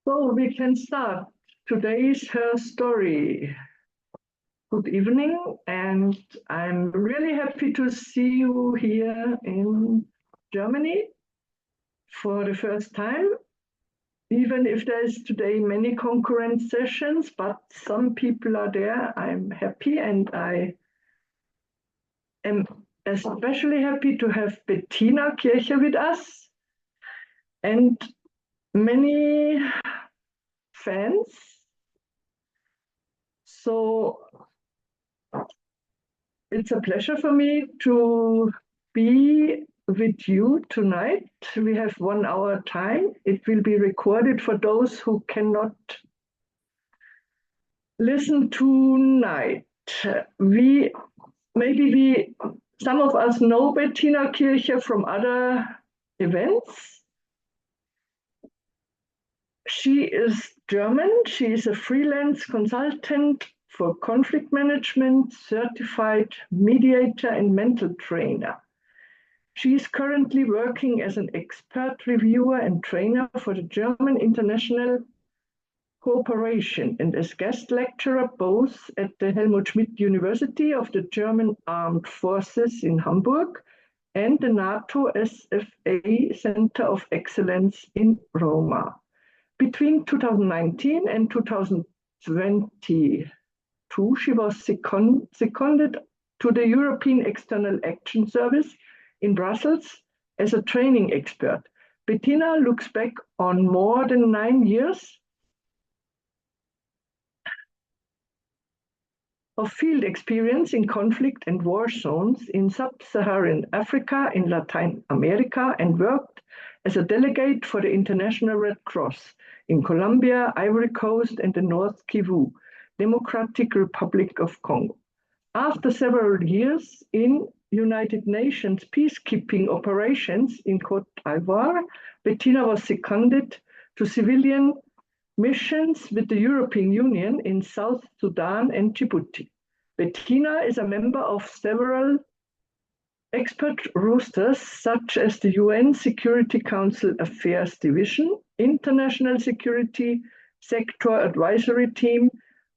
So we can start today's HerStory. Good evening, and I'm really happy to see you here in Germany for the first time. Even if there's today many concurrent sessions, but some people are there, I'm happy, and I am especially happy to have Bettina Kircher with us and many fans. So it's a pleasure for me to be with you tonight. We have 1 hour time. It will be recorded for those who cannot listen tonight. Some of us know Bettina Kircher from other events. She is German. She is a freelance consultant for conflict management, certified mediator, and mental trainer. She is currently working as an expert reviewer and trainer for the German International Cooperation and as guest lecturer both at the Helmut-Schmidt-University of the German Armed Forces in Hamburg and the NATO SFA Center of Excellence in Roma. Between 2019 and 2022, she was seconded to the European External Action Service in Brussels as a training expert. Bettina looks back on more than 9 years of field experience in conflict and war zones in sub-Saharan Africa, in Latin America, and worked as a delegate for the International Red Cross in Colombia, Ivory Coast, and the North Kivu, Democratic Republic of Congo. After several years in United Nations peacekeeping operations in Côte d'Ivoire, Bettina was seconded to civilian missions with the European Union in South Sudan and Djibouti. Bettina is a member of several expert rosters, such as the UN Security Council Affairs Division, International Security Sector Advisory Team,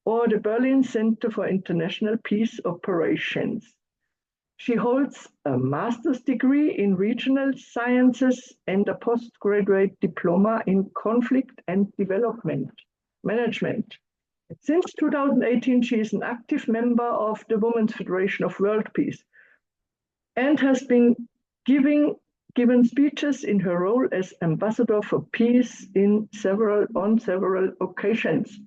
or the Berlin Center for International Peace Operations. She holds a master's degree in regional sciences and a postgraduate diploma in conflict and development management. Since 2018, she is an active member of the Women's Federation of World Peace and has been given speeches in her role as ambassador for peace on several occasions.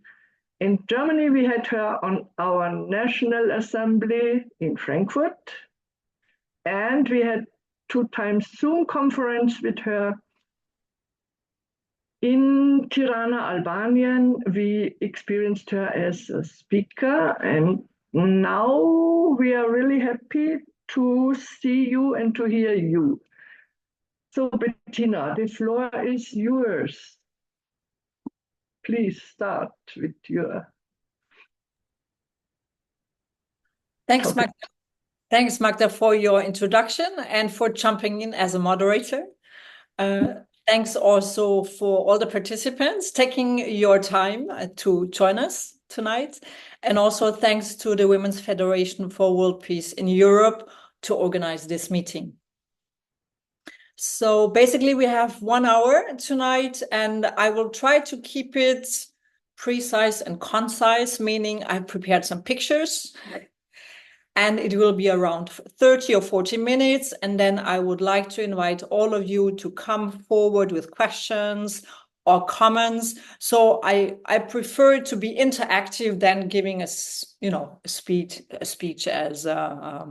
In Germany, we had her on our National Assembly in Frankfurt, and we had 2 times Zoom conference with her. In Tirana, Albania, we experienced her as a speaker, and now we are really happy to see you and to hear you. So Bettina, the floor is yours. Please start with your... Thanks, Magda. Thanks, Magda, for your introduction and for jumping in as a moderator. Thanks also for all the participants taking your time to join us tonight. And also thanks to the Women's Federation for World Peace in Europe to organize this meeting. So basically we have 1 hour tonight, and I will try to keep it precise and concise, meaning I've prepared some pictures. And it will be around 30 or 40 minutes. And then I would like to invite all of you to come forward with questions or comments. So I prefer to be interactive than giving a speech as a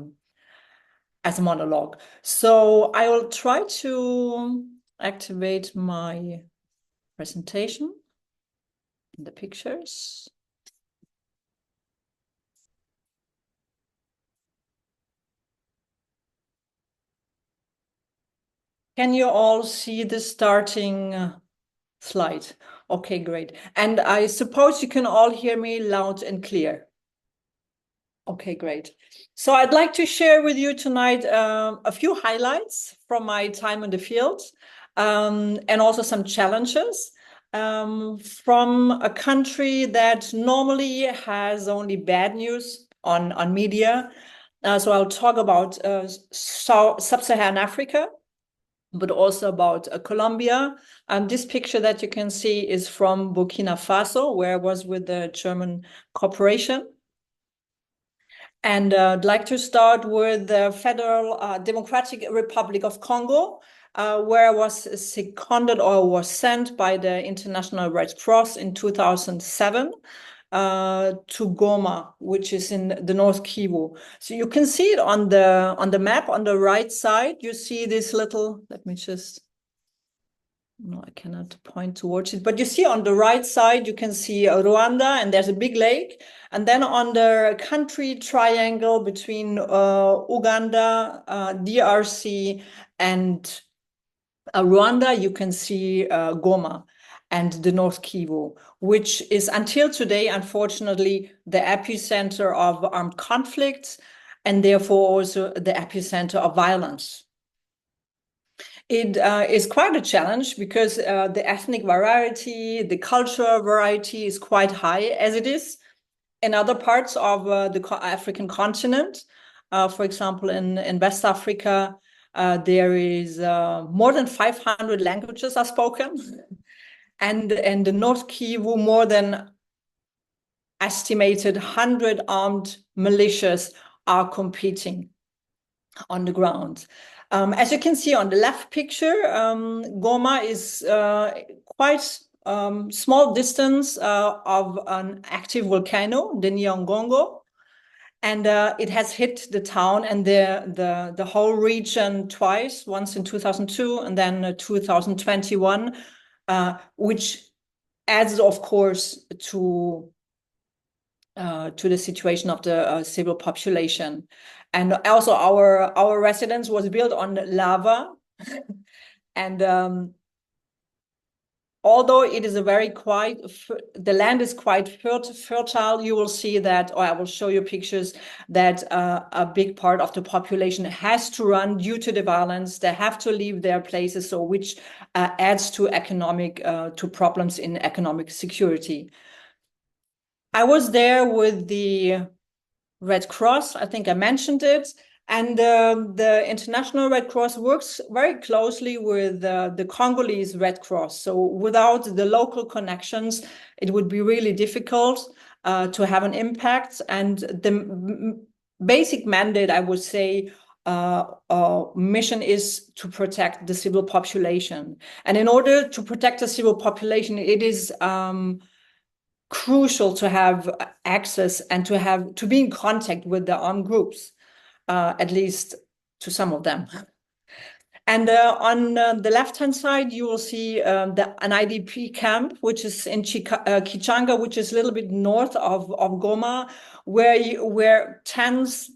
monologue. So I will try to activate my presentation in the pictures. Can you all see the starting slide? Okay, great. And I suppose you can all hear me loud and clear. Okay, great. So I'd like to share with you tonight a few highlights from my time in the field and also some challenges. from a country that normally has only bad news on media. So I'll talk about sub-Saharan Africa, but also about Colombia. This picture that you can see is from Burkina Faso, where I was with the German corporation. And I'd like to start with the Federal Democratic Republic of Congo, where I was seconded or was sent by the International Red Cross in 2007 to Goma, which is in the North Kivu. So you can see it on the map on the right side. You see this little, let me just, no, I cannot point towards it, but you see on the right side, you can see Rwanda, and there's a big lake. And then on the country triangle between Uganda, DRC, and Rwanda, you can see Goma and the North Kivu, which is until today, unfortunately, the epicenter of armed conflicts and therefore also the epicenter of violence. It is quite a challenge because the ethnic variety, the cultural variety is quite high, as it is in other parts of the African continent. For example, in West Africa, there is more than 500 languages are spoken. And in the North Kivu, more than estimated 100 armed militias are competing on the ground. As you can see on the left picture, Goma is quite small distance of an active volcano, the Nyiragongo, and it has hit the town and the whole region twice, once in 2002 and then 2021, which adds, of course, to the situation of the civil population. And also our residence was built on lava. And although it is a very the land is quite fertile, you will see that, or I will show you pictures, that a big part of the population has to run due to the violence. They have to leave their places, so which adds to to problems in economic security. I was there with the Red Cross, I think I mentioned it, and the International Red Cross works very closely with the Congolese Red Cross. So without the local connections, it would be really difficult to have an impact. And the basic mandate, I would say, mission is to protect the civil population. And in order to protect the civil population, it is crucial to have access and to be in contact with the armed groups, at least to some of them. And on the left-hand side, you will see an IDP camp, which is in Kichanga, which is a little bit north of Goma, where tens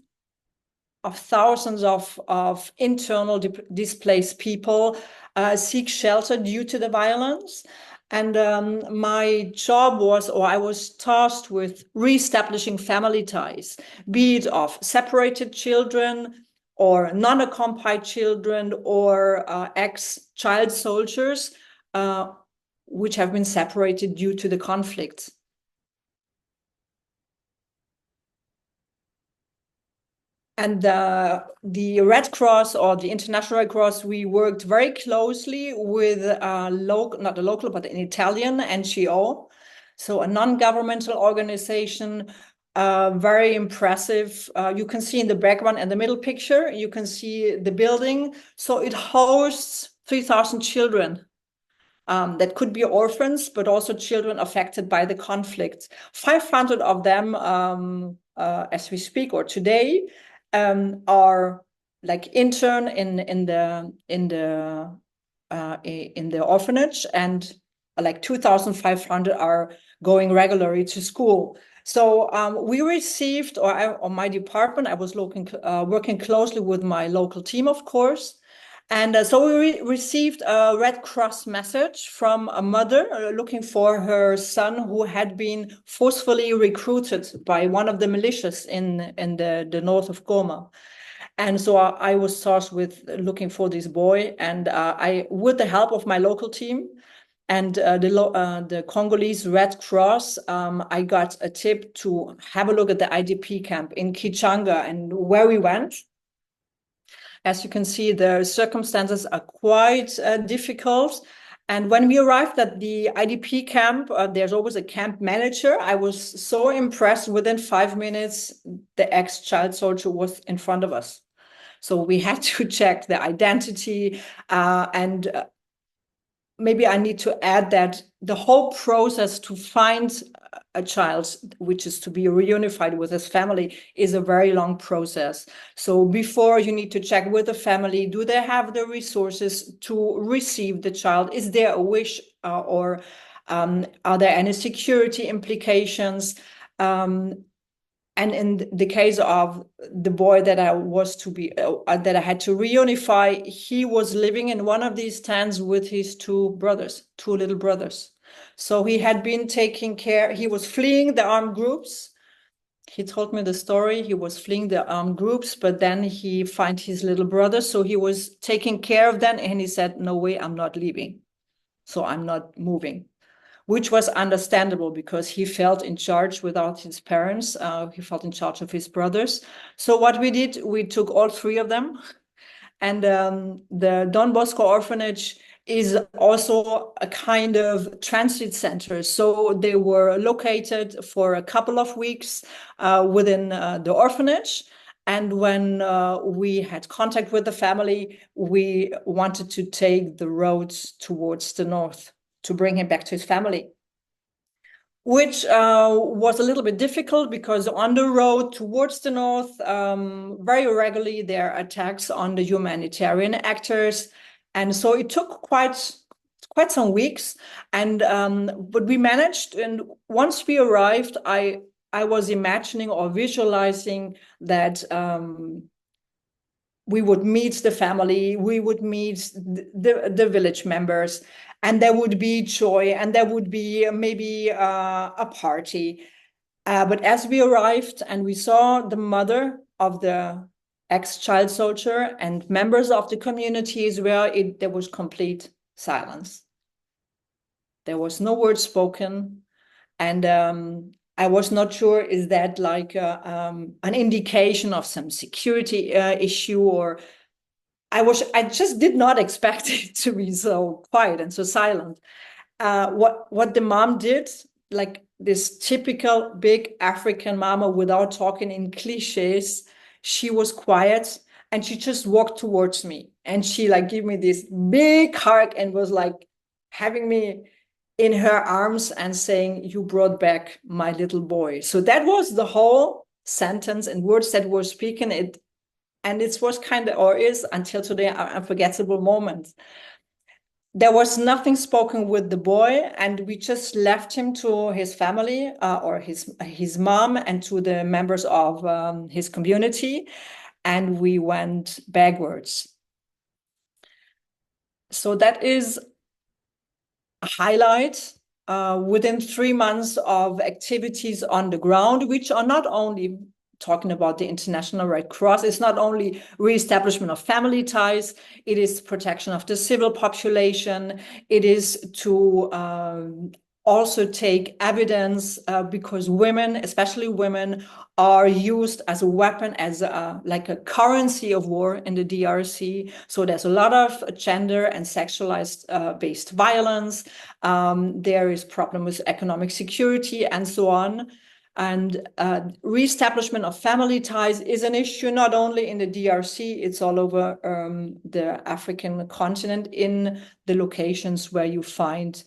of thousands of internal displaced people seek shelter due to the violence. And my job was, or I was tasked with reestablishing family ties, be it of separated children or non-accompanied children or ex-child soldiers, which have been separated due to the conflict. And the Red Cross, or the International Red Cross, we worked very closely with not a local, but an Italian NGO. So a non-governmental organization, very impressive. You can see in the background and the middle picture, you can see the building. So it hosts 3,000 children. That could be orphans, but also children affected by the conflict. 500 of them, as we speak, or today, are like intern in the orphanage, and like 2,500 are going regularly to school. So we received, or my department, I was working closely with my local team, of course. And so we received a Red Cross message from a mother looking for her son who had been forcefully recruited by one of the militias in the north of Goma. And so I was tasked with looking for this boy, and I, with the help of my local team, And the Congolese Red Cross, I got a tip to have a look at the IDP camp in Kichanga, and where we went. As you can see, the circumstances are quite difficult. And when we arrived at the IDP camp, there's always a camp manager. I was so impressed. Within 5 minutes, the ex-child soldier was in front of us. So we had to check the identity, and maybe I need to add that the whole process to find a child, which is to be reunified with his family, is a very long process. So before, you need to check with the family, do they have the resources to receive the child? Is there a wish, or are there any security implications? And in the case of the boy that I that I had to reunify, he was living in one of these tents with his two little brothers. So he had been taking care. He was fleeing the armed groups. He told me the story. He was fleeing the armed groups, but then he found his little brother. So he was taking care of them, and he said, "No way, I'm not leaving. So I'm not moving." Which was understandable because he felt in charge without his parents. He felt in charge of his brothers. So what we did, we took all three of them. And the Don Bosco orphanage is also a kind of transit center. So they were located for a couple of weeks within the orphanage. And when we had contact with the family, we wanted to take the road towards the north to bring him back to his family, which was a little bit difficult because on the road towards the north, very regularly there are attacks on the humanitarian actors. And so it took quite some weeks. And but we managed. And once we arrived, I was imagining or visualizing that we would meet the family, we would meet the village members, and there would be joy, and there would be maybe a party. But as we arrived and we saw the mother of the ex-child soldier and members of the communities, there was complete silence. There was no word spoken. And I was not sure, is that like an indication of some security issue, or I just did not expect it to be so quiet and so silent. What the mom did, like this typical big African mama without talking in cliches, she was quiet and she just walked towards me and she like gave me this big hug and was like having me in her arms and saying, "You brought back my little boy." So that was the whole sentence and words that were spoken. And it was kind of, or is until today, an unforgettable moment. There was nothing spoken with the boy, and we just left him to his family or his mom and to the members of his community, and we went backwards. So that is a highlight within 3 months of activities on the ground, which are not only talking about the International Red Cross. It's not only reestablishment of family ties, it is protection of the civil population. It is to also take evidence because women, especially women, are used as a weapon, as like a currency of war in the DRC. So there's a lot of gender and sexualized based violence. There is problem with economic security and so on. And reestablishment of family ties is an issue not only in the DRC, it's all over the African continent in the locations where you find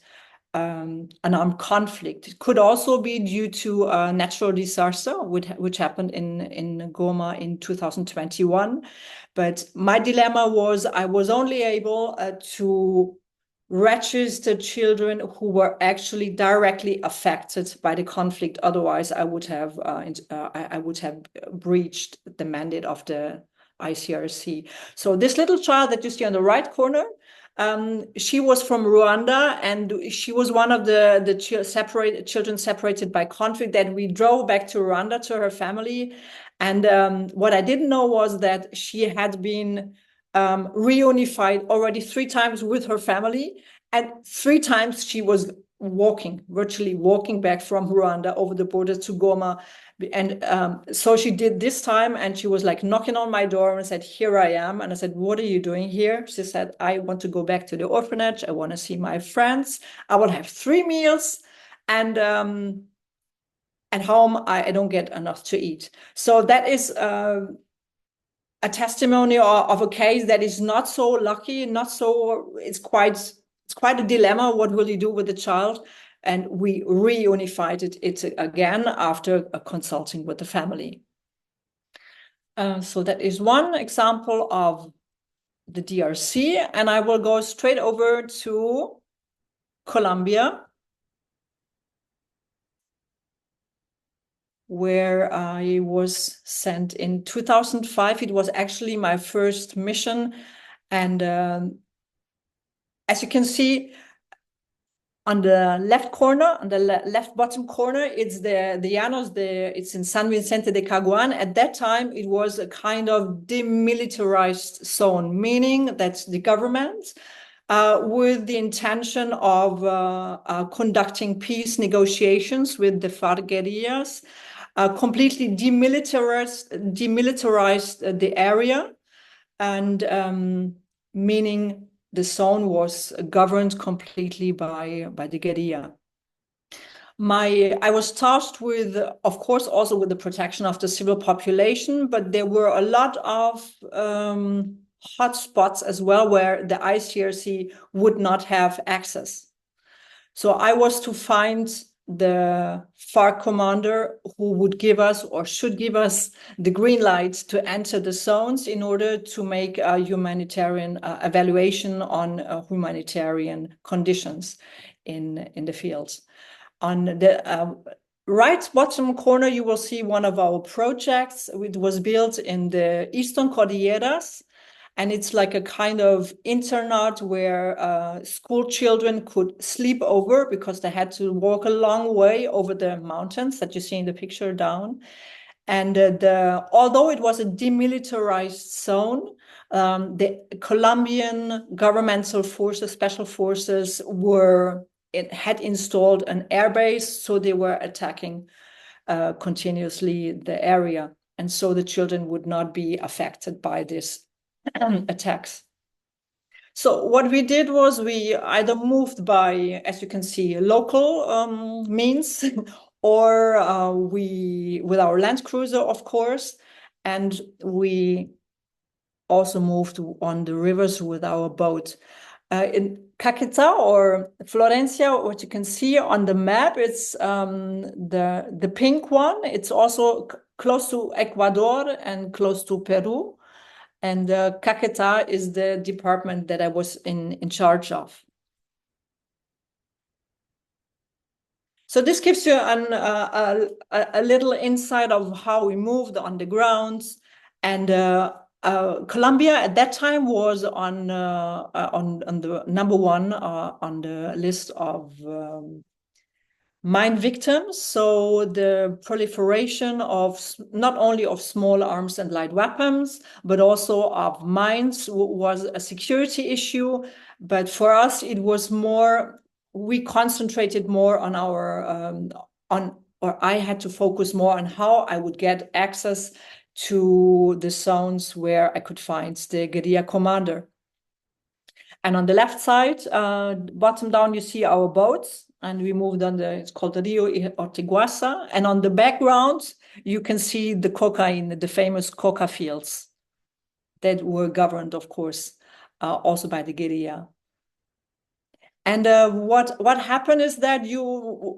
an armed conflict. It could also be due to a natural disaster, which happened in Goma in 2021. But my dilemma was I was only able to register children who were actually directly affected by the conflict. Otherwise, I would have breached the mandate of the ICRC. So this little child that you see on the right corner, she was from Rwanda, and she was one of the children separated by conflict that we drove back to Rwanda to her family. And what I didn't know was that she had been reunified already 3 times with her family, and 3 times she was virtually walking back from Rwanda over the border to Goma. And so she did this time, and she was like knocking on my door and said, "Here I am." And I said, "What are you doing here?" She said, "I want to go back to the orphanage. I want to see my friends. I will have 3 meals. And at home, I don't get enough to eat." So that is a testimony of a case that is not so lucky, it's quite a dilemma. What will you do with the child? And we reunified it again after consulting with the family. So that is one example of the DRC, and I will go straight over to Colombia, where I was sent in 2005. It was actually my first mission. And as you can see, on the left corner, on the left bottom corner, it's the Llanos, it's in San Vicente de Caguán. At that time, it was a kind of demilitarized zone, meaning that the government, with the intention of conducting peace negotiations with the FARC guerrillas, completely demilitarized the area, and meaning the zone was governed completely by the guerrilla. I was tasked with, of course, also with the protection of the civil population, but there were a lot of hot spots as well where the ICRC would not have access. So I was to find the FARC commander who would give us, or should give us, the green light to enter the zones in order to make a humanitarian evaluation on humanitarian conditions in the fields. On the right bottom corner, you will see one of our projects. It was built in the Eastern Cordilleras, and it's like a kind of internat where school children could sleep over because they had to walk a long way over the mountains that you see in the picture down. And although it was a demilitarized zone, the Colombian governmental forces, special forces, had installed an airbase, so they were attacking continuously the area. And so the children would not be affected by this attacks. So what we did was we either moved by, as you can see, local means, or with our land cruiser, of course, and we also moved on the rivers with our boat. In Caquetá or Florencia, what you can see on the map, it's the pink one. It's also close to Ecuador and close to Peru. And Caquetá is the department that I was in charge of. So this gives you a little insight of how we moved on the ground. And Colombia at that time was on the number 1 on the list of mine victims. So the proliferation of not only of small arms and light weapons, but also of mines was a security issue. But for us, it was more, we concentrated more on I had to focus more on how I would get access to the zones where I could find the guerrilla commander. And on the left side, bottom down, you see our boats. And we moved on it's called the Rio Ortiguasa. And on the background, you can see the cocaine, the famous coca fields that were governed, of course, also by the guerrilla. And what happened is that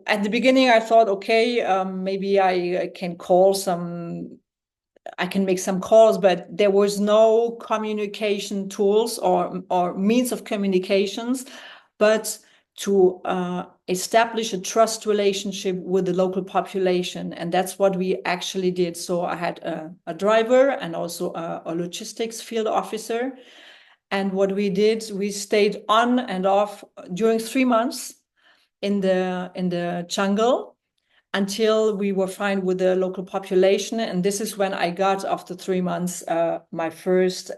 at the beginning, I thought, okay, maybe I can make some calls, but there was no communication tools or means of communications, but to establish a trust relationship with the local population. And that's what we actually did. So I had a driver and also a logistics field officer. And what we did, we stayed on and off during 3 months in the jungle. until we were fine with the local population. And this is when I got, after 3 months, my first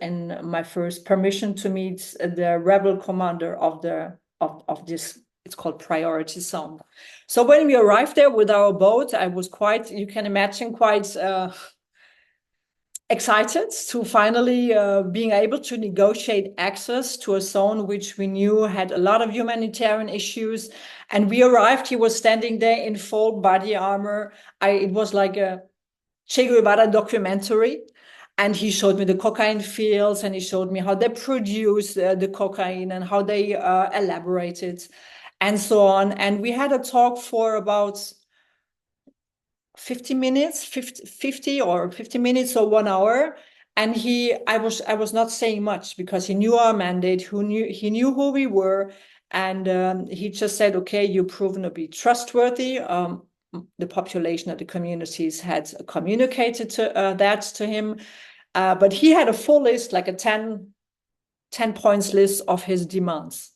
permission to meet the rebel commander of this, it's called priority zone. So when we arrived there with our boat, I was quite, you can imagine, quite excited to finally being able to negotiate access to a zone which we knew had a lot of humanitarian issues. And we arrived, he was standing there in full body armor. It was like a Che Guevara documentary. And he showed me the cocaine fields, and he showed me how they produce the cocaine and how they elaborate it and so on. And we had a talk for about 50 minutes, 50 minutes or 1 hour. And I was not saying much because he knew our mandate, he knew who we were. And he just said, okay, you've proven to be trustworthy. The population of the communities had communicated that to him. But he had a full list, like a 10 points list of his demands.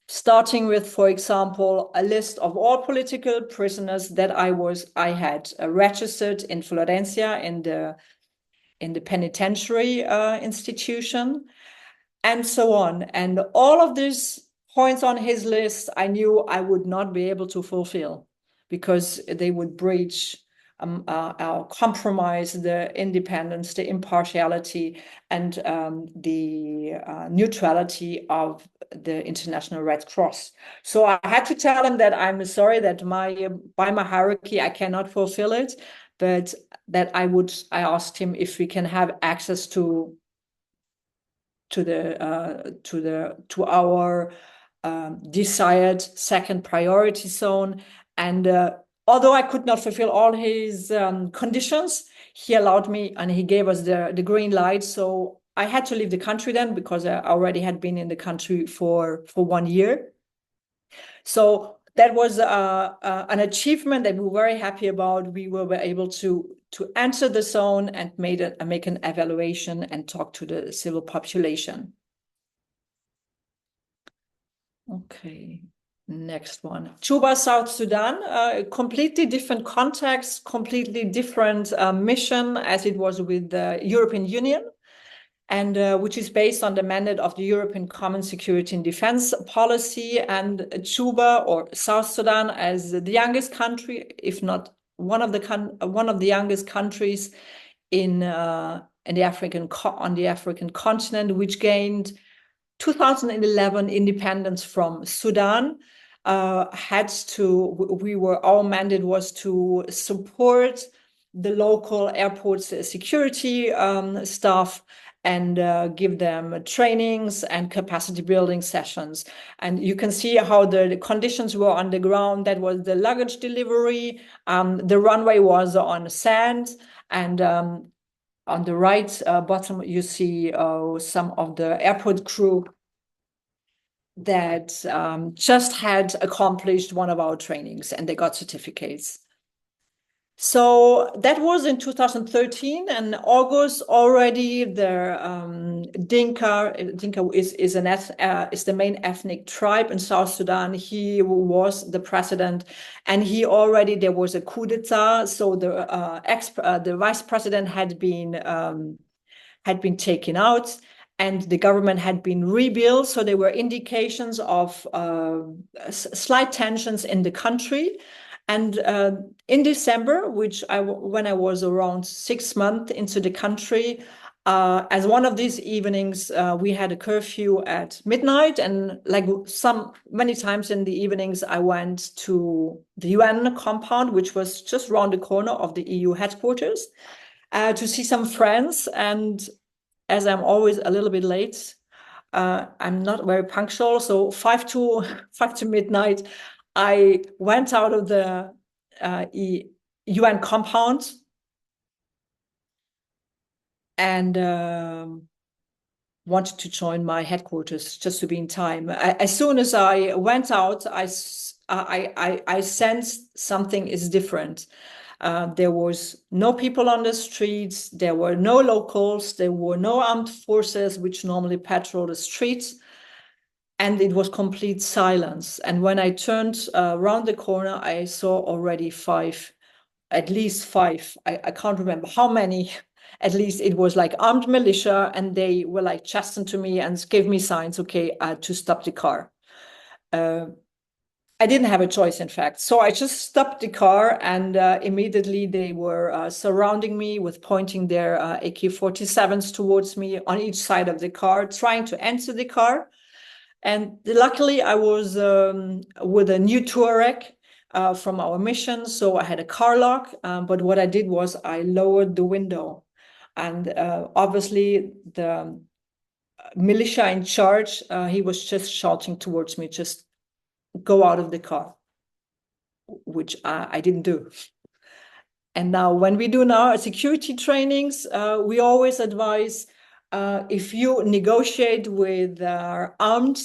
Starting with, for example, a list of all political prisoners that I had registered in Florencia in the penitentiary institution, and so on. And all of these points on his list, I knew I would not be able to fulfill because they would breach compromise the independence, the impartiality, and the neutrality of the International Red Cross. So I had to tell him that I'm sorry that by my hierarchy I cannot fulfill it, but that I asked him if we can have access to our desired second priority zone. And although I could not fulfill all his conditions, he allowed me and he gave us the green light. So I had to leave the country then because I already had been in the country for 1 year. So that was an achievement that we were very happy about. We were able to enter the zone and make an evaluation and talk to the civil population. Okay. Next one, Juba, South Sudan, completely different context, completely different mission as it was with the European Union, and which is based on the mandate of the European Common Security and Defense Policy. And Juba, or South Sudan, as the youngest country, if not one of the youngest countries on the African continent, which gained 2011 independence from Sudan. Our mandate was to support the local airports security staff and give them trainings and capacity building sessions. And you can see how the conditions were on the ground. That was the luggage delivery. The runway was on sand, and on the right bottom, you see some of the airport crew that just had accomplished one of our trainings and they got certificates. So that was in 2013, and August already the Dinka is the main ethnic tribe in South Sudan. He was the president, and there was a coup d'etat. So the vice president had been taken out, and the government had been rebuilt. So there were indications of slight tensions in the country. And in December, when I was around 6 months into the country, as one of these evenings, we had a curfew at midnight, and many times in the evenings, I went to the UN compound, which was just around the corner of the EU headquarters, to see some friends. And as I'm always a little bit late, I'm not very punctual. So 5 to midnight, I went out of the UN compound and wanted to join my headquarters just to be in time. As soon as I went out, I sensed something is different. There was no people on the streets. There were no locals. There were no armed forces, which normally patrol the streets. And it was complete silence. And when I turned around the corner, I saw already 5 at least 5. I can't remember how many. At least it was like armed militia, and they were like chastened to me and gave me signs, okay, to stop the car. I didn't have a choice, in fact. So I just stopped the car, and immediately they were surrounding me with pointing their AK-47s towards me on each side of the car, trying to enter the car. And luckily, I was with a new Touareg from our mission, so I had a car lock. But what I did was I lowered the window. And obviously, the militia in charge, he was just shouting towards me, just go out of the car, which I didn't do. And now when we do now security trainings, we always advise if you negotiate with armed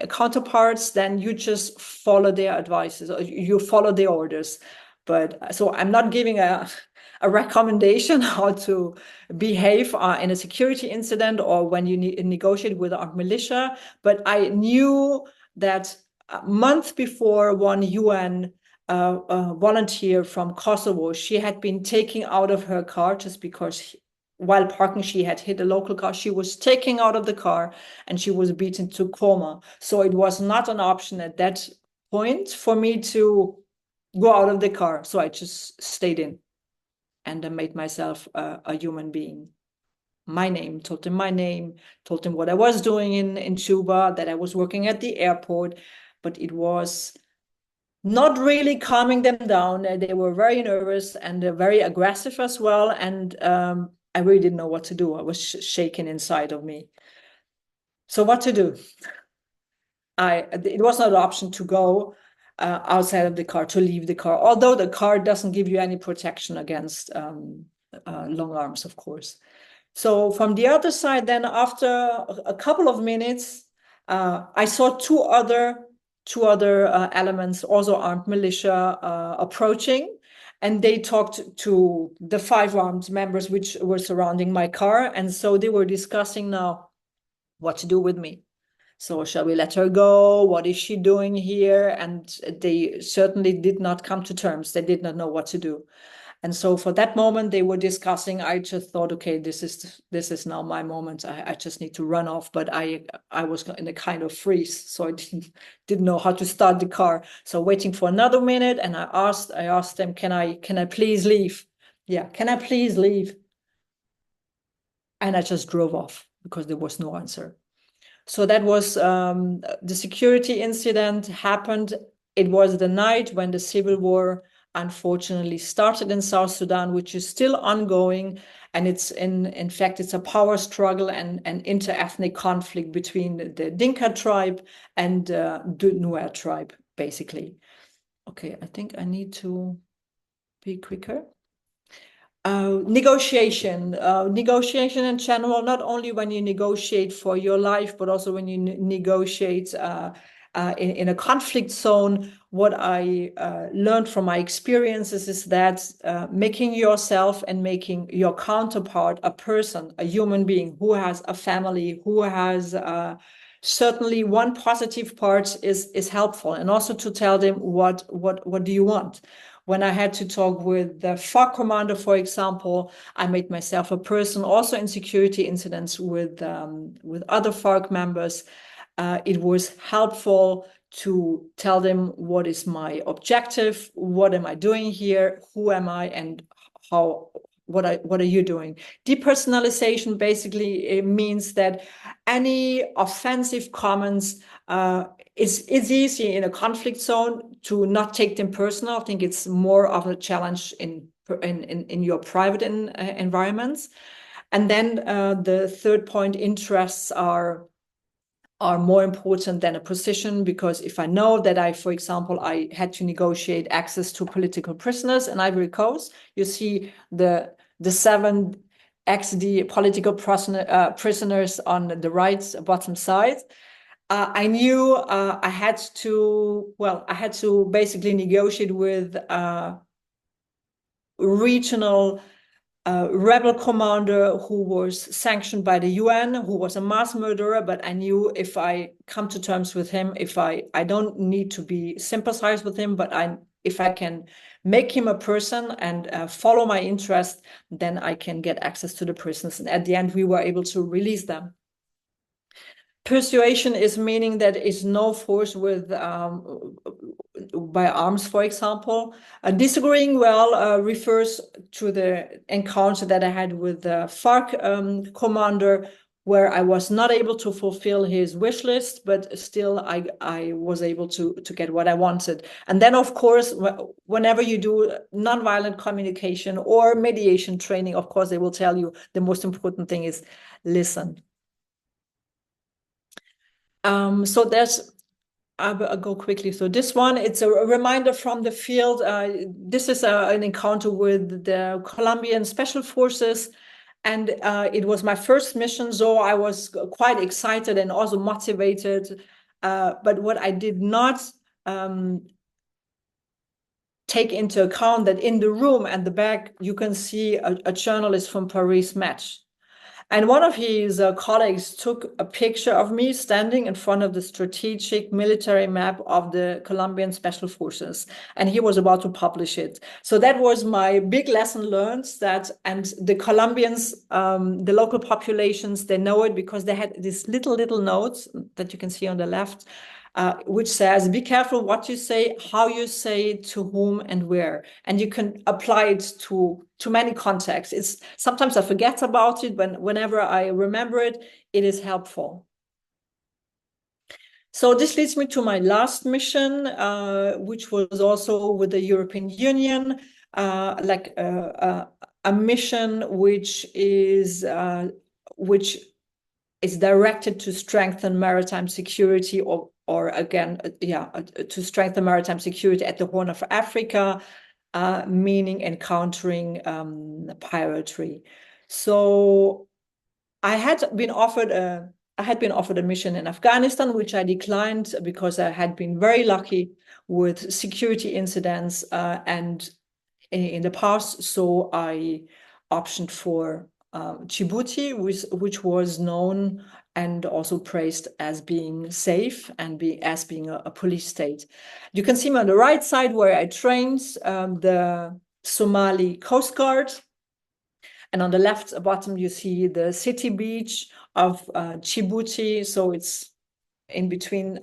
counterparts, then you just follow their advices, or you follow their orders. But so I'm not giving a recommendation how to behave in a security incident or when you negotiate with armed militia. But I knew that a month before, one UN volunteer from Kosovo, she had been taken out of her car just because while parking, she had hit a local car. She was taken out of the car and she was beaten to coma. So it was not an option at that point for me to go out of the car. So I just stayed in and made myself a human being. Told him my name, told him what I was doing in Juba, that I was working at the airport, but it was not really calming them down. They were very nervous and very aggressive as well. And I really didn't know what to do. I was shaking inside of me. So what to do? It was not an option to go outside of the car, to leave the car, although the car doesn't give you any protection against long arms, of course. So from the other side, then after a couple of minutes, I saw two other elements, also armed militia, approaching, and they talked to the 5 armed members which were surrounding my car. And so they were discussing now what to do with me. So shall we let her go? What is she doing here? And they certainly did not come to terms. They did not know what to do. And so for that moment they were discussing, I just thought, okay, this is now my moment. I just need to run off. But I was in a kind of freeze, so I didn't know how to start the car. So waiting for another minute, and I asked them, can I please leave? Yeah, can I please leave? And I just drove off because there was no answer. So that was the security incident happened. It was the night when the civil war unfortunately started in South Sudan, which is still ongoing. And it's in fact, it's a power struggle and an inter-ethnic conflict between the Dinka tribe and the Nuer tribe, basically. Okay, I think I need to be quicker. Negotiation in general, not only when you negotiate for your life, but also when you negotiate in a conflict zone. What I learned from my experiences is that making yourself and making your counterpart a person, a human being who has a family, who has certainly one positive part is helpful, and also to tell them what do you want. When I had to talk with the FARC commander, for example, I made myself a person. Also in security incidents with other FARC members, it was helpful to tell them what is my objective, what am I doing here, who am I, and what are you doing? Depersonalization basically it means that any offensive comments, it's easy in a conflict zone to not take them personal. I think it's more of a challenge in your private environments. And then the third point, interests are more important than a position, because if I know that for example, I had to negotiate access to political prisoners in Ivory Coast, you see the 7 XD political prisoners on the right bottom side. I knew I had to basically negotiate with regional rebel commander who was sanctioned by the UN, who was a mass murderer. But I knew if I come to terms with him, if I don't need to be sympathized with him, but if I can make him a person and follow my interest, then I can get access to the prisoners. And at the end, we were able to release them. Persuasion is meaning that it's no force with by arms, for example. Disagreeing well refers to the encounter that I had with the FARC commander, where I was not able to fulfill his wish list, but still I was able to get what I wanted. And then, of course, whenever you do nonviolent communication or mediation training, of course, they will tell you the most important thing is listen. So there's, I'll go quickly. So this one, it's a reminder from the field. This is an encounter with the Colombian Special Forces. And it was my first mission, so I was quite excited and also motivated. But what I did not take into account that in the room and the back, you can see a journalist from Paris Match. And one of his colleagues took a picture of me standing in front of the strategic military map of the Colombian Special Forces, and he was about to publish it. So that was my big lesson learned, that, and the Colombians, the local populations, they know it because they had these little notes that you can see on the left, which says, be careful what you say, how you say, to whom and where. And you can apply it to many contexts. It's sometimes I forget about it, but whenever I remember it, it is helpful. So this leads me to my last mission, which was also with the European Union, a mission which is directed to strengthen maritime security, or again, to strengthen maritime security at the Horn of Africa, meaning encountering piracy. So I had been offered a mission in Afghanistan, which I declined because I had been very lucky with security incidents and in the past. So I opted for Djibouti, which was known and also praised as being safe and being a police state. You can see me on the right side where I trained the Somali Coast Guard. And on the left bottom, you see the city beach of Djibouti. So it's in between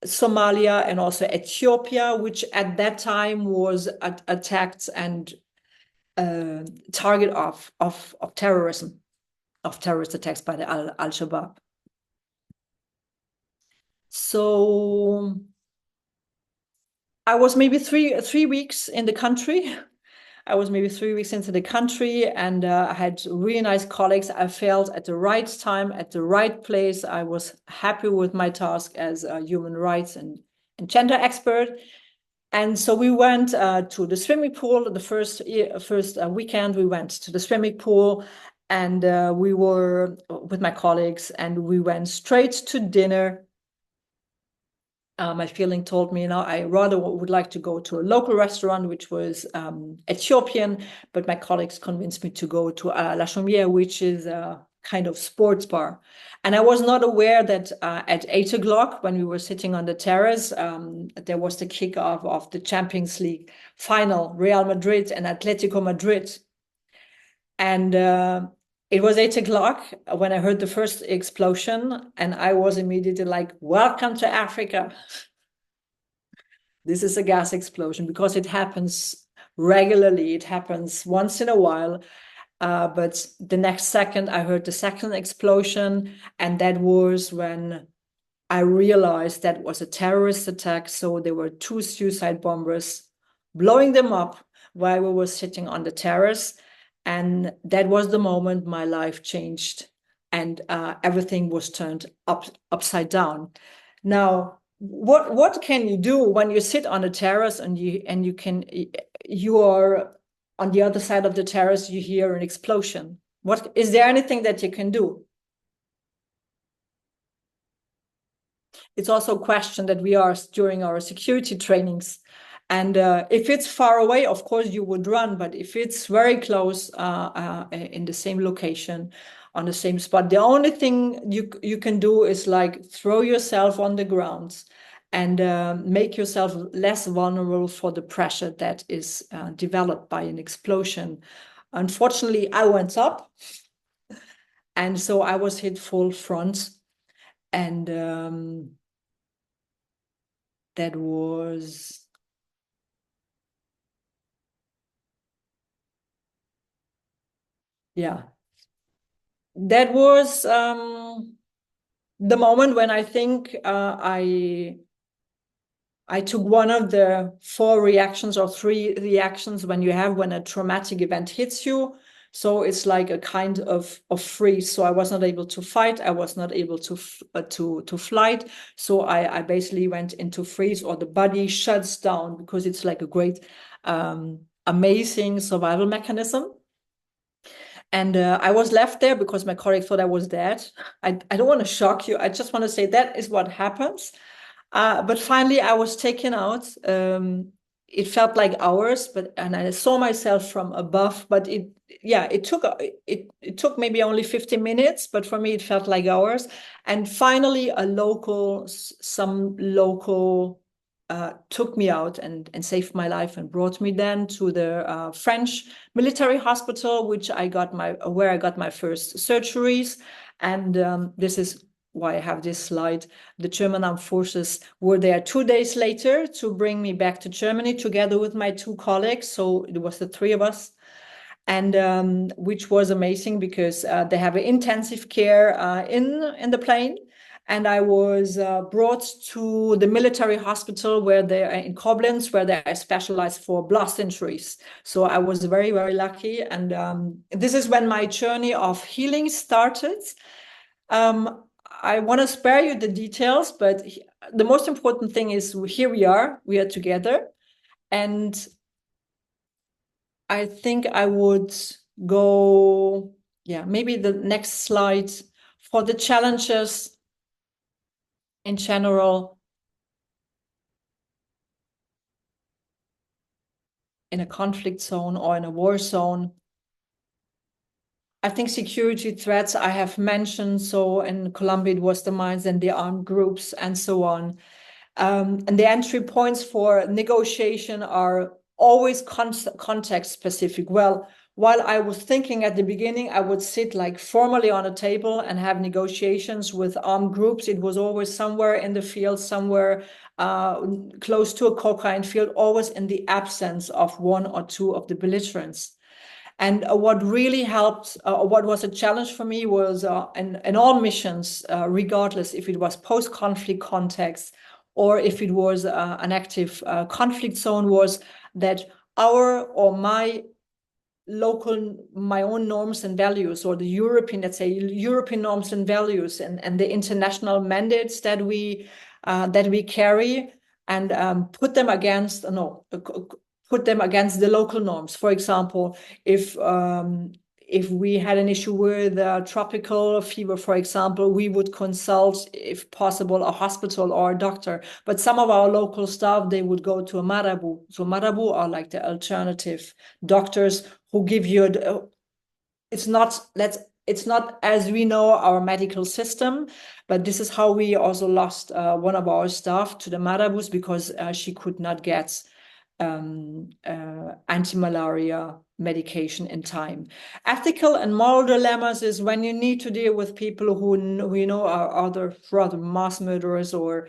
Somalia and also Ethiopia, which at that time was attacked and target of terrorism, of terrorist attacks by the Al-Shabaab. So I was maybe three weeks in the country. I was maybe 3 weeks into the country, and I had really nice colleagues. I felt at the right time, at the right place. I was happy with my task as a human rights and gender expert. And so we went to the swimming pool. The first weekend, we went to the swimming pool, and we were with my colleagues, and we went straight to dinner. My feeling told me, I rather would like to go to a local restaurant, which was Ethiopian, but my colleagues convinced me to go to La Chaumière, which is a kind of sports bar. And I was not aware that at 8 o'clock, when we were sitting on the terrace, there was the kickoff of the Champions League final, Real Madrid and Atletico Madrid. And it was 8 o'clock when I heard the first explosion, and I was immediately like, welcome to Africa. This is a gas explosion, because it happens regularly. It happens once in a while. But the next second, I heard the second explosion, and that was when I realized that was a terrorist attack. So there were 2 suicide bombers blowing them up while we were sitting on the terrace. And that was the moment my life changed, and everything was turned upside down. Now, what can you do when you sit on a terrace and you are on the other side of the terrace? You hear an explosion. Is there anything that you can do? It's also a question that we asked during our security trainings. And if it's far away, of course, you would run. But if it's very close, in the same location, on the same spot, the only thing you can do is like throw yourself on the ground and make yourself less vulnerable for the pressure that is developed by an explosion. Unfortunately, I went up, and so I was hit full front, and that was, yeah, that was the moment when I think I took one of the 4 reactions or 3 reactions when you have when a traumatic event hits you. So it's like a kind of freeze. So I was not able to fight. I was not able to flight. So I basically went into freeze, or the body shuts down, because it's like a great, amazing survival mechanism. And I was left there because my colleague thought I was dead. I don't want to shock you. I just want to say that is what happens. But finally, I was taken out. It felt like hours, and I saw myself from above. But it took maybe only 15 minutes. But for me, it felt like hours. And finally, some local took me out and saved my life and brought me then to the French military hospital, where I got my first surgeries. And this is why I have this slide. The German armed forces were there 2 days later to bring me back to Germany together with my 2 colleagues. So it was the 3 of us. And which was amazing, because they have an intensive care in the plane. And I was brought to the military hospital where they are in Koblenz, where they are specialized for blast injuries. So I was very, very lucky. And this is when my journey of healing started. I want to spare you the details, but the most important thing is here we are together. And I think I would go, maybe the next slide, for the challenges in general in a conflict zone or in a war zone. I think security threats I have mentioned. So in Colombia, it was the mines and the armed groups and so on. And the entry points for negotiation are always context specific. Well, while I was thinking at the beginning, I would sit like formally on a table and have negotiations with armed groups. It was always somewhere in the field, somewhere close to a cocaine field, always in the absence of 1 or 2 of the belligerents. And what really helped, what was a challenge for me was in all missions, regardless if it was post-conflict context or if it was an active conflict zone, was that my own norms and values, or the European, let's say, European norms and values, and the international mandates that we carry, and put them against the local norms. For example, if we had an issue with tropical fever, for example, we would consult, if possible, a hospital or a doctor. But some of our local staff, they would go to a marabu. So marabu are like the alternative doctors who give you it's not as we know our medical system, but this is how we also lost one of our staff to the marabus, because she could not get anti-malaria medication in time. Ethical and moral dilemmas is when you need to deal with people who you know are other rather mass murderers or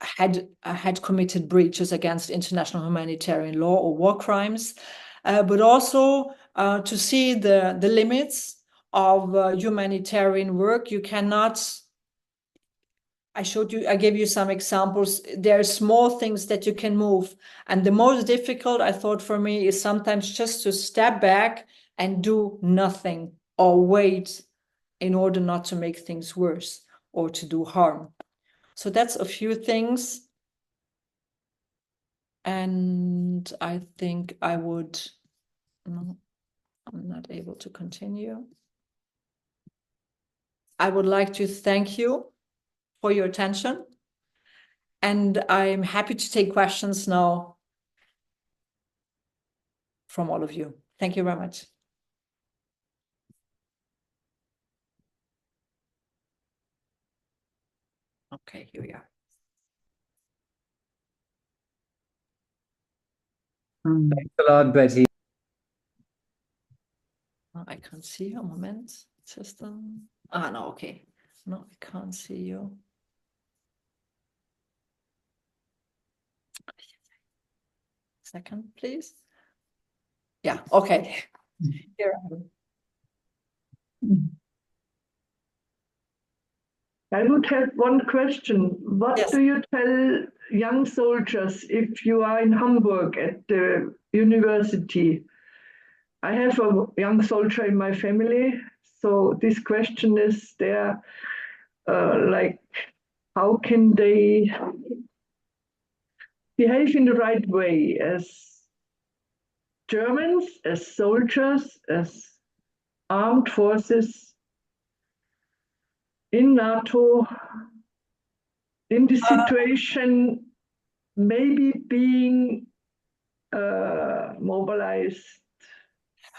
had committed breaches against international humanitarian law or war crimes, but also to see the limits of humanitarian work. You cannot. I gave you some examples. There are small things that you can move. And the most difficult, I thought, for me is sometimes just to step back and do nothing or wait in order not to make things worse or to do harm. So that's a few things. And I think I'm not able to continue. I would like to thank you for your attention. And I'm happy to take questions now from all of you. Thank you very much. Okay, here we are. Thanks a lot, Betty. I can't see you. A moment. System. Ah, no, okay. No, I can't see you. Second, please. Yeah, okay. Here I am. I would have one question. What Yes. do you tell young soldiers if you are in Hamburg at the university? I have a young soldier in my family, so this question is there, like, how can they behave in the right way as Germans, as soldiers, as armed forces in NATO, in this situation, maybe being mobilized?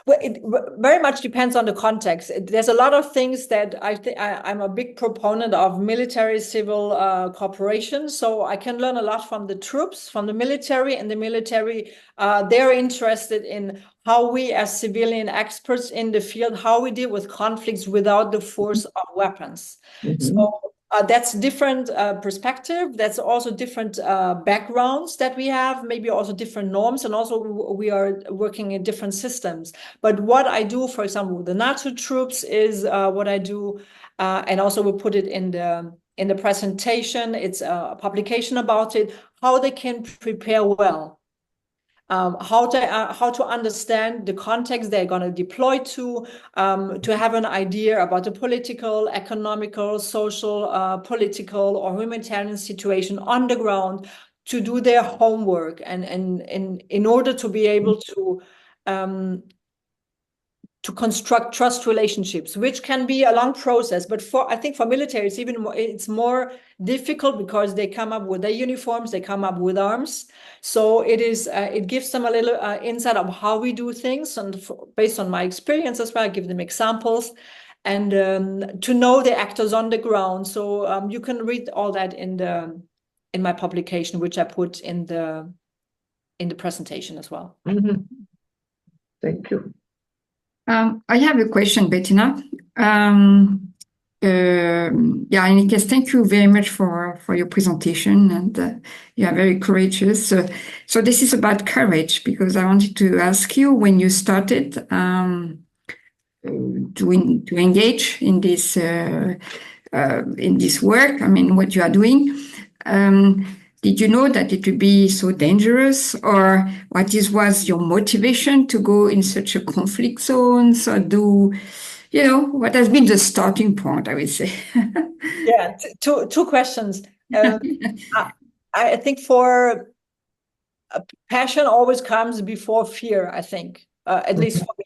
Well, it very much depends on the context. There's a lot of things that I think I'm a big proponent of military-civil cooperation. So I can learn a lot from the troops, from the military, and the military. They're interested in how we, as civilian experts in the field, how we deal with conflicts without the force of weapons. So that's different perspective. That's also different backgrounds that we have, maybe also different norms, and also we are working in different systems. But what I do, for example, with the NATO troops is what I do, and also we put it in the presentation. It's a publication about it, how they can prepare well. How to understand the context they're going to deploy to have an idea about the political, economical, social, political, or humanitarian situation on the ground, to do their homework, and in order to be able to construct trust relationships, which can be a long process. But I think for military, it's more difficult because they come up with their uniforms, they come up with arms. So it gives them a little insight of how we do things, and based on my experience as well, I give them examples, and to know the actors on the ground. So you can read all that in my publication, which I put in the presentation as well. Thank you. I have a question, Bettina. In any case, thank you very much for your presentation, and you are very courageous. So this is about courage, because I wanted to ask you, when you started to engage in this work, I mean, what you are doing, did you know that it would be so dangerous, or was your motivation to go in such a conflict zones, or what has been the starting point, I would say? Yeah, two questions. I think for passion always comes before fear, I think, at least for me.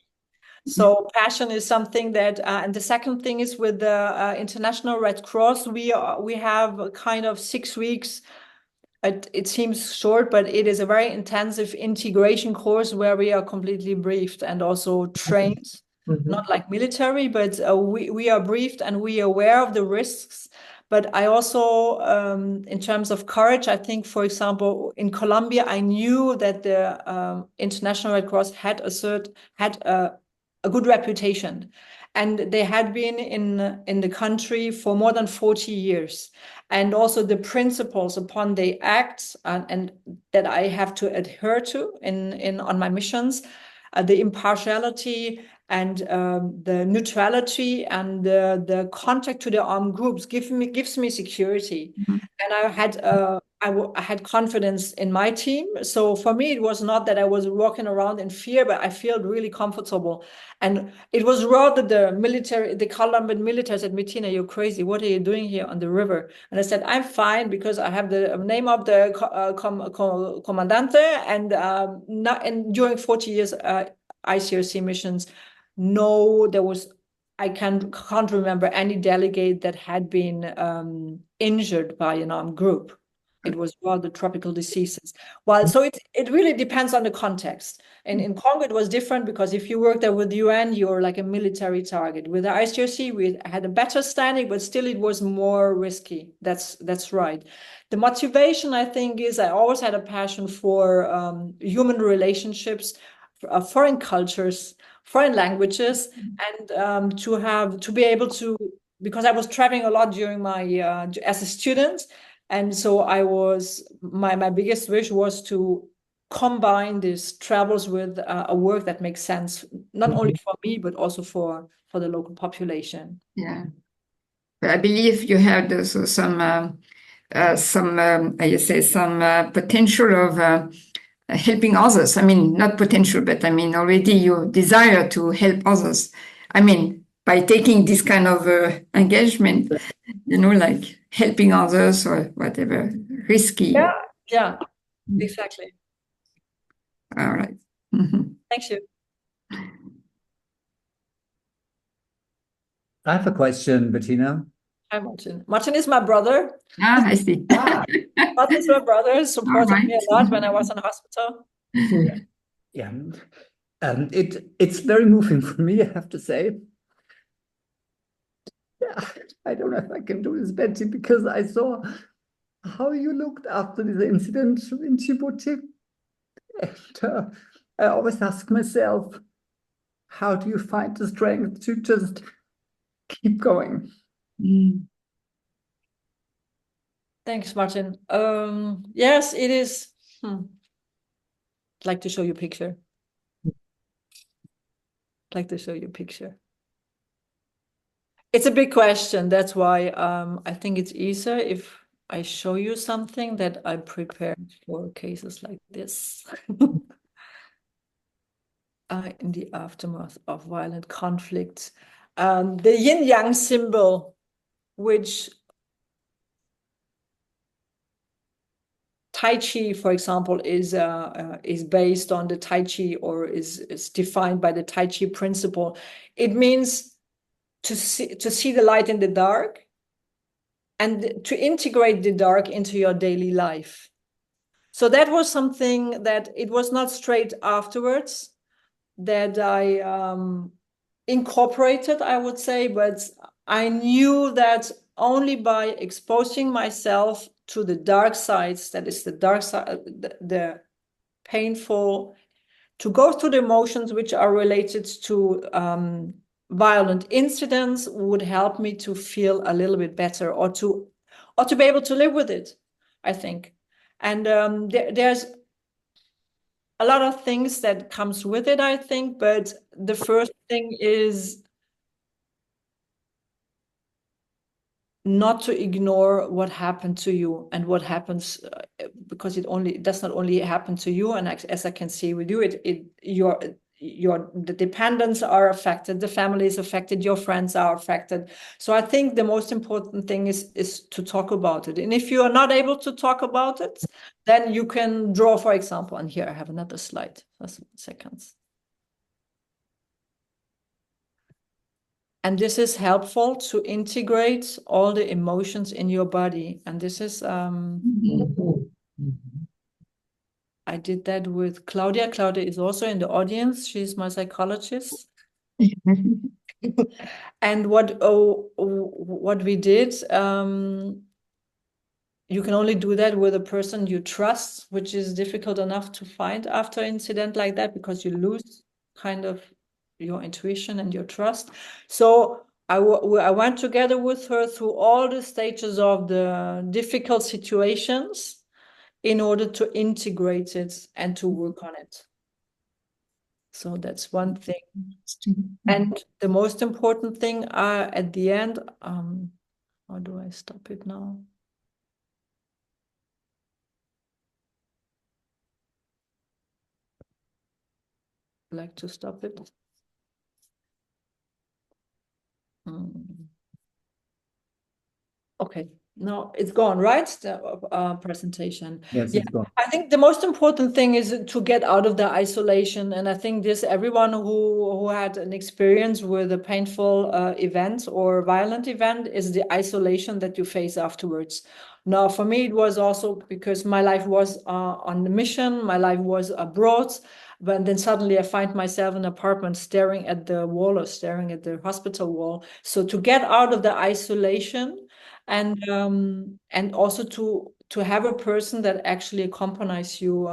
So passion is something that, and the second thing is with the International Red Cross, we have a kind of 6 weeks. It seems short, but it is a very intensive integration course where we are completely briefed and also trained, not like military, but we are briefed and we are aware of the risks. But I also, in terms of courage, I think, for example, in Colombia, I knew that the International Red Cross had a good reputation, and they had been in the country for more than 40 years. And also the principles upon they act and that I have to adhere to on my missions, the impartiality and the neutrality and the contact to the armed groups gives me security. And I had confidence in my team. So for me, it was not that I was walking around in fear, but I felt really comfortable. And it was rather the Colombian military said, "Bettina, you're crazy. What are you doing here on the river?" And I said, "I'm fine, because I have the name of the commandante, and during 40 years ICRC missions, I can't remember any delegate that had been injured by an armed group." It was rather tropical diseases. Well, so it really depends on the context. And in Congo, it was different because if you work there with the UN, you're like a military target. With the ICRC, we had a better standing, but still it was more risky. That's right. The motivation, I think, is I always had a passion for human relationships, foreign cultures, foreign languages, and to be able to, because I was traveling a lot during my as a student. And so my biggest wish was to combine these travels with a work that makes sense, not only for me, but also for the local population. Yeah. But I believe you have also some potential of helping others. I mean, not potential, but I mean, already your desire to help others. I mean, by taking this kind of engagement, like helping others or whatever, risky. Yeah, exactly. All right. Thank you. I have a question, Bettina. Hi, Martin. Martin is my brother. I see. Martin is my brother, supported me a lot when I was in hospital. Yeah. It's very moving for me, I have to say. Yeah, I don't know if I can do this, Betty, because I saw how you looked after this incident in Djibouti. And I always ask myself, how do you find the strength to just keep going? Thanks, Martin. Yes, it is. I'd like to show you a picture. It's a big question. That's why I think it's easier if I show you something that I prepared for cases like this. In the aftermath of violent conflicts. The yin-yang symbol, which Tai Chi, for example, is based on the Tai Chi, or is defined by the Tai Chi principle. It means to see the light in the dark and to integrate the dark into your daily life. So that was something that it was not straight afterwards that I incorporated, I would say, but I knew that only by exposing myself to the dark sides, that is the dark side, the painful, to go through the emotions which are related to violent incidents, would help me to feel a little bit better, or to be able to live with it, I think. And there's a lot of things that comes with it, I think, but the first thing is not to ignore what happened to you and what happens, because it does not only happen to you, and as I can see with you, the dependents are affected, the family is affected, your friends are affected. So I think the most important thing is to talk about it. And if you are not able to talk about it, then you can draw, for example, and here I have another slide. Just 1 second. And this is helpful to integrate all the emotions in your body. And this is, I did that with Claudia. Claudia is also in the audience. She's my psychologist. And what we did, you can only do that with a person you trust, which is difficult enough to find after an incident like that, because you lose kind of your intuition and your trust. So I went together with her through all the stages of the difficult situations in order to integrate it and to work on it. So that's one thing. And the most important thing at the end, how do I stop it now? Like to stop it. Okay. No, it's gone, right? The presentation. Yes, Yeah, it's gone. I think the most important thing is to get out of the isolation. And I think everyone who had an experience with a painful event or violent event is the isolation that you face afterwards. Now, for me, it was also because my life was on the mission, my life was abroad. But then suddenly I find myself in an apartment staring at the wall or staring at the hospital wall. So to get out of the isolation, and also to have a person that actually accompanies you,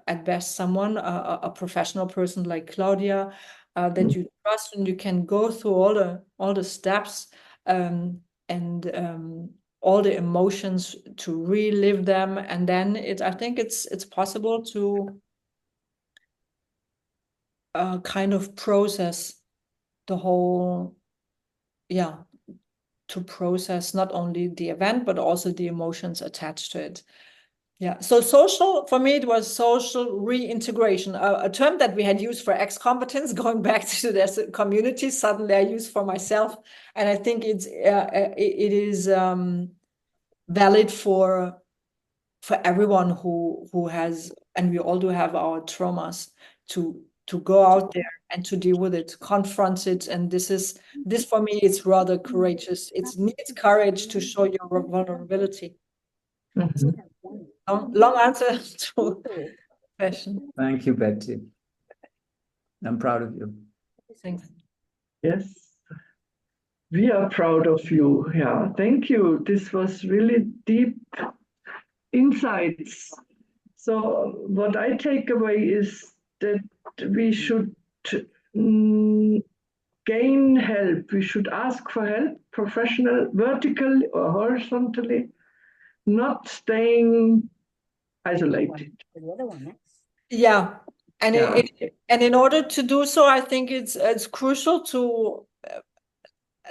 at best someone, a professional person like Claudia, that you trust, and you can go through all the steps, and all the emotions, to relive them, and then I think it's possible to kind of process the whole, to process not only the event, but also the emotions attached to it. Yeah, so social, for me, it was social reintegration, a term that we had used for ex-combatants, going back to their community, suddenly I use for myself. And I think it is valid for everyone who has, and we all do have our traumas, to go out there and to deal with it, confront it. And this for me, it's rather courageous. It needs courage to show your vulnerability. Long answer to the question. Thank you, Betty. I'm proud of you. Thanks. Yes, we are proud of you. Yeah, thank you. This was really deep insights. So what I take away is that we should gain help. We should ask for help, professional, vertically or horizontally, not staying isolated. Yeah, and and in order to do so, I think it's crucial to,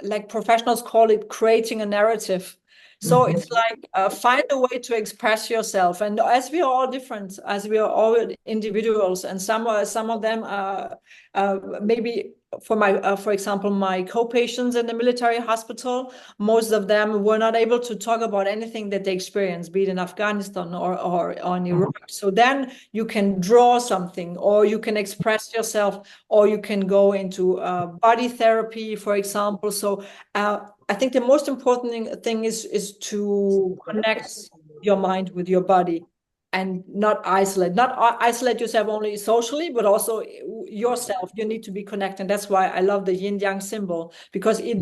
like professionals call it, creating a narrative. So it's like, find a way to express yourself. And as we are all different, as we are all individuals, and some of them are maybe, for example, my co-patients in the military hospital, most of them were not able to talk about anything that they experienced, be it in Afghanistan or in Iraq. So then you can draw something, or you can express yourself, or you can go into body therapy, for example. So I think the most important thing is to connect your mind with your body, and not isolate yourself only socially, but also yourself. You need to be connected. And that's why I love the yin yang symbol, because it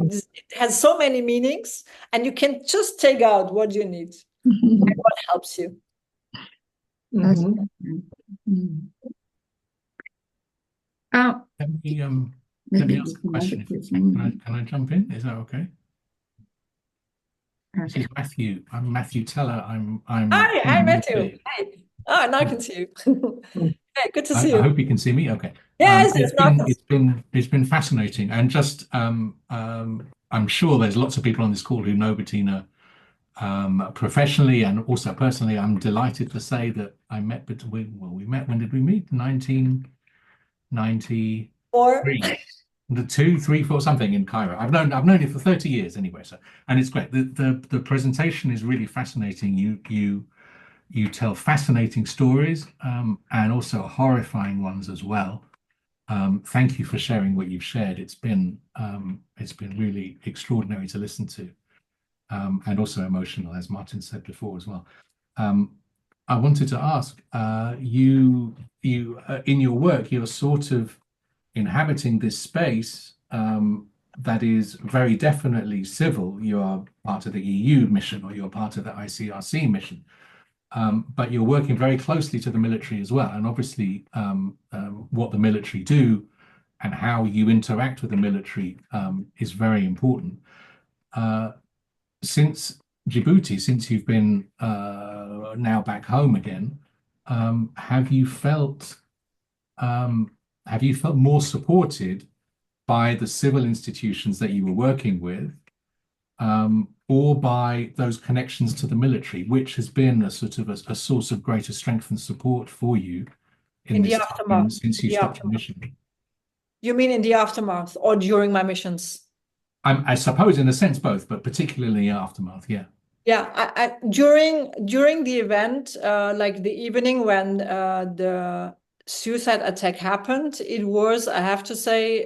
has so many meanings, and you can just take out what you need and what helps you. Let me ask a question. Can I jump in? Is that okay? This is Matthew. I'm Matthew Teller. Hi, Matthew. Hi. Oh, now I can see you. Hey, good to see you. I hope you can see me. Okay. Yes, it's been fascinating, and just I'm sure there's lots of people on this call who know Bettina professionally and also personally. I'm delighted to say that I met we met. When did we meet? 1993. The 2, 3, 4 something in Cairo. I've known you for 30 years anyway. So, and it's great. The presentation is really fascinating. You tell fascinating stories, and also horrifying ones as well. Thank you for sharing what you've shared. It's been really extraordinary to listen to, and also emotional, as Martin said before as well. I wanted to ask you in your work, you're sort of inhabiting this space that is very definitely civil. You are part of the EU mission, or you're part of the ICRC mission, but you're working very closely to the military as well. And obviously what the military do and how you interact with the military is very important. Since Djibouti, since you've been now back home again, have you felt more supported by the civil institutions that you were working with, or by those connections to the military, which has been a sort of a source of greater strength and support for you in the aftermath, since you stopped your mission? You mean in the aftermath or during my missions? I suppose in a sense both, but particularly aftermath, yeah. Yeah, during the event, like the evening when the suicide attack happened, it was, I have to say,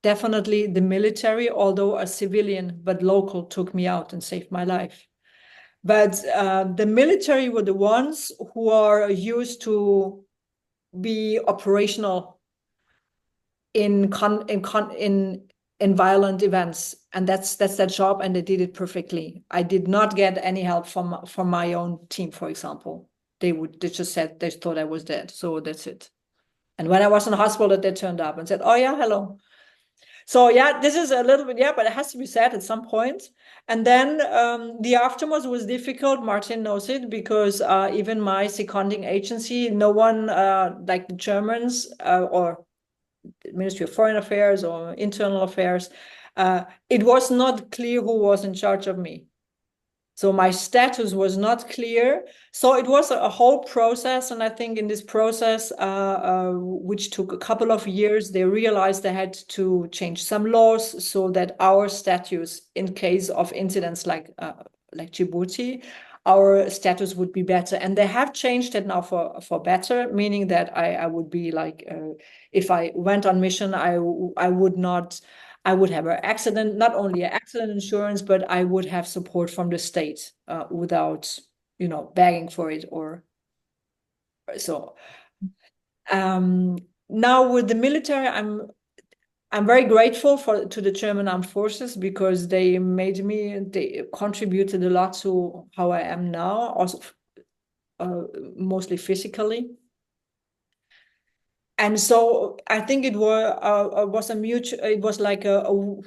definitely the military, although a civilian but local, took me out and saved my life. But the military were the ones who are used to be operational in violent events, and that's their job, and they did it perfectly. I did not get any help from my own team, for example. They just said they thought I was dead, so that's it. And when I was in the hospital, they turned up and said, "Oh yeah, hello." So yeah, this is a little bit, but it has to be said at some point. And then the aftermath was difficult. Martin knows it, because even my seconding agency, no one like the Germans or the Ministry of Foreign Affairs or Internal Affairs, it was not clear who was in charge of me. So my status was not clear. So it was a whole process. And I think in this process, which took a couple of years, they realized they had to change some laws so that our status, in case of incidents like Djibouti, our status would be better. And they have changed it now for better, meaning that I would be like, if I went on mission, I would have an accident, not only an accident insurance, but I would have support from the state without, begging for it or so. Now with the military, I'm very grateful to the German Armed Forces, because they contributed a lot to how I am now, also mostly physically. And so I think it was a mutual, it was like I wouldn't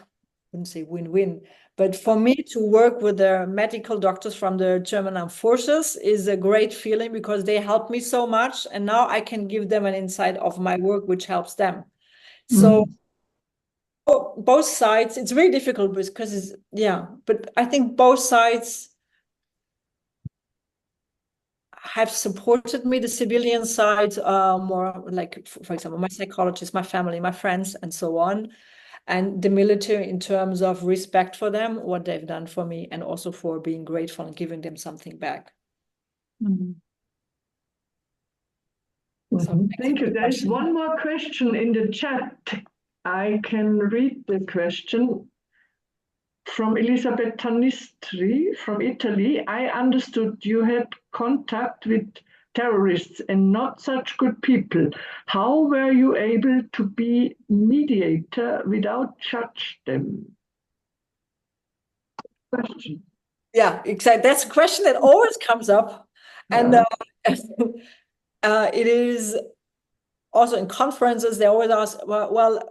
say win-win, but for me to work with the medical doctors from the German Armed Forces is a great feeling, because they helped me so much, and now I can give them an insight of my work, which helps them. So both sides, it's very difficult because but I think both sides have supported me. The civilian side more, like, for example, my psychologist, my family, my friends, and so on. And the military in terms of respect for them, what they've done for me, and also for being grateful and giving them something back. So, thank you. There's one more question in the chat. I can read the question from Elisabeth Tanistri from Italy. I understood you had contact with terrorists and not such good people. How were you able to be mediator without judge them? Question. Yeah, exactly. That's a question that always comes up. And it is also in conferences, they always ask, well,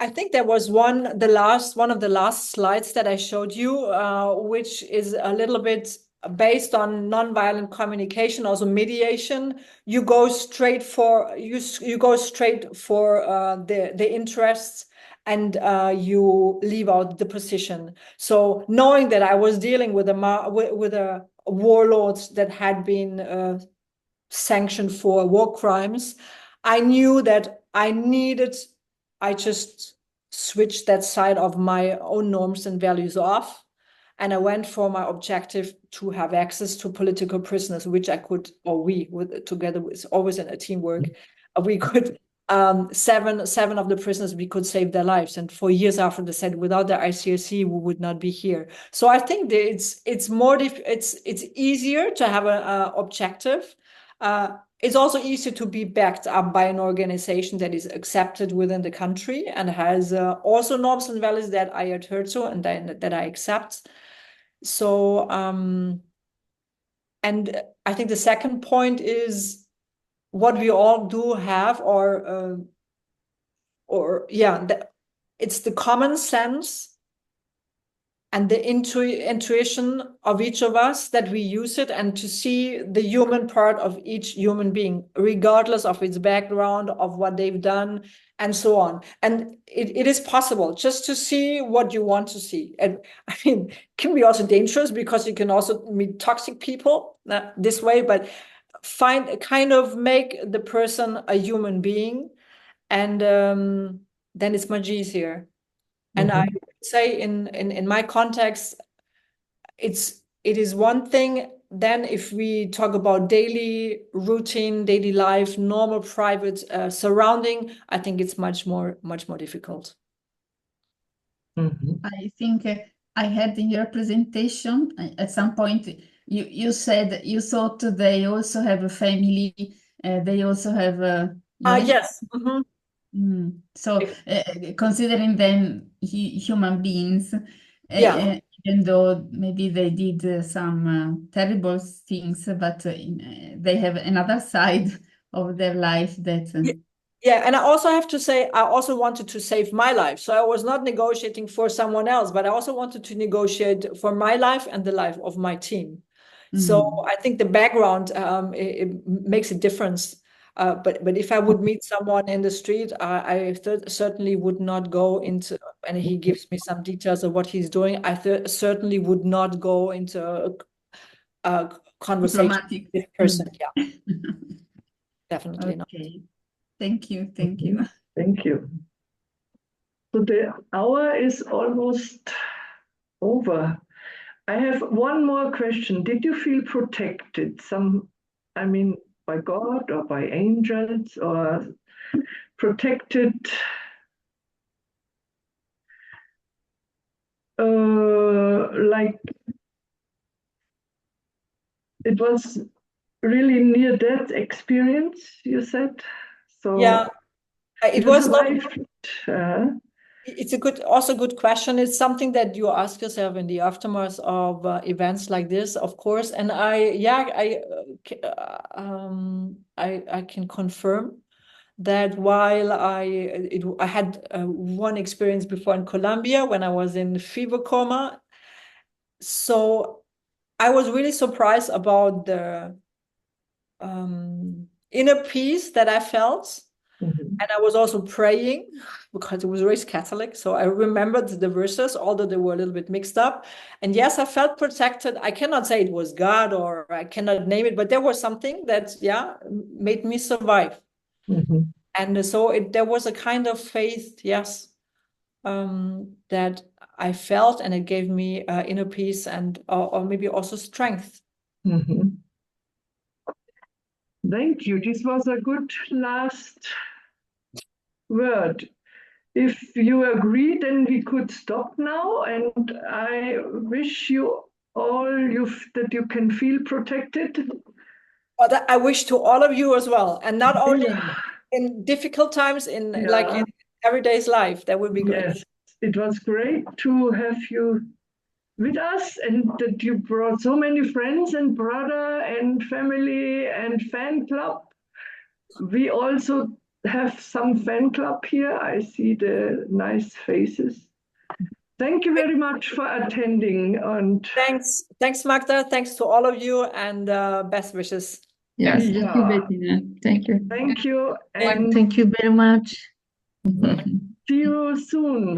I think there was one of the last slides that I showed you, which is a little bit based on nonviolent communication, also mediation. You go straight for the interests, and you leave out the position. So knowing that I was dealing with a warlords that had been sanctioned for war crimes, I knew that I just switched that side of my own norms and values off. And I went for my objective to have access to political prisoners, which I could, or together with, always in a teamwork, we could, seven of the prisoners, we could save their lives. And for years after, they said, without the ICRC, we would not be here. So I think that it's easier to have an objective. It's also easier to be backed up by an organization that is accepted within the country and has also norms and values that I adhere to and that I accept. So, and I think the second point is what we all do have, it's the common sense and the intuition of each of us, that we use it, and to see the human part of each human being, regardless of its background, of what they've done, and so on. And it is possible just to see what you want to see. And I mean, it can be also dangerous, because you can also meet toxic people this way, but make the person a human being, and then it's much easier. And I would say in my context, it is one thing. Then if we talk about daily routine, daily life, normal private surrounding, I think it's much more difficult. I think I had in your presentation at some point you said you thought they also have a family, they also have yes. So considering them human beings, Yeah. even though maybe they did some terrible things, but they have another side of their life that. Yeah, and I also have to say, I also wanted to save my life. So I was not negotiating for someone else, but I also wanted to negotiate for my life and the life of my team. So I think the background it makes a difference. But if I would meet someone in the street, I certainly would not go into, and he gives me some details of what he's doing, I certainly would not go into a conversation with this person. Yeah, definitely not. Thank you. Thank you. Thank you. So the hour is almost over. I have one more question. Did you feel protected? By God or by angels, or protected like it was really near-death experience, you said? So yeah, it was survived. It's also good question. It's something that you ask yourself in the aftermath of events like this, of course. And I can confirm that while I had one experience before in Colombia when I was in fever coma. So I was really surprised about the inner peace that I felt. And I was also praying because it was raised Catholic. So I remembered the verses, although they were a little bit mixed up. And yes, I felt protected. I cannot say it was God or I cannot name it, but there was something that, made me survive. And so there was a kind of faith, yes, that I felt, and it gave me inner peace and or maybe also strength. Thank you. This was a good last word. If you agree, then we could stop now, and I wish you all that you can feel protected. Well, I wish to all of you as well, and not only in difficult times, like in everyday's life. That would be great. Yes, it was great to have you with us, and that you brought so many friends and brother and family and fan club. We also have some fan club here. I see the nice faces. Thank you very much for attending. And thanks, Magda. Thanks to all of you, and best wishes. Yes, thank you, Bettina. Thank you. Thank you. And thank you very much. See you soon.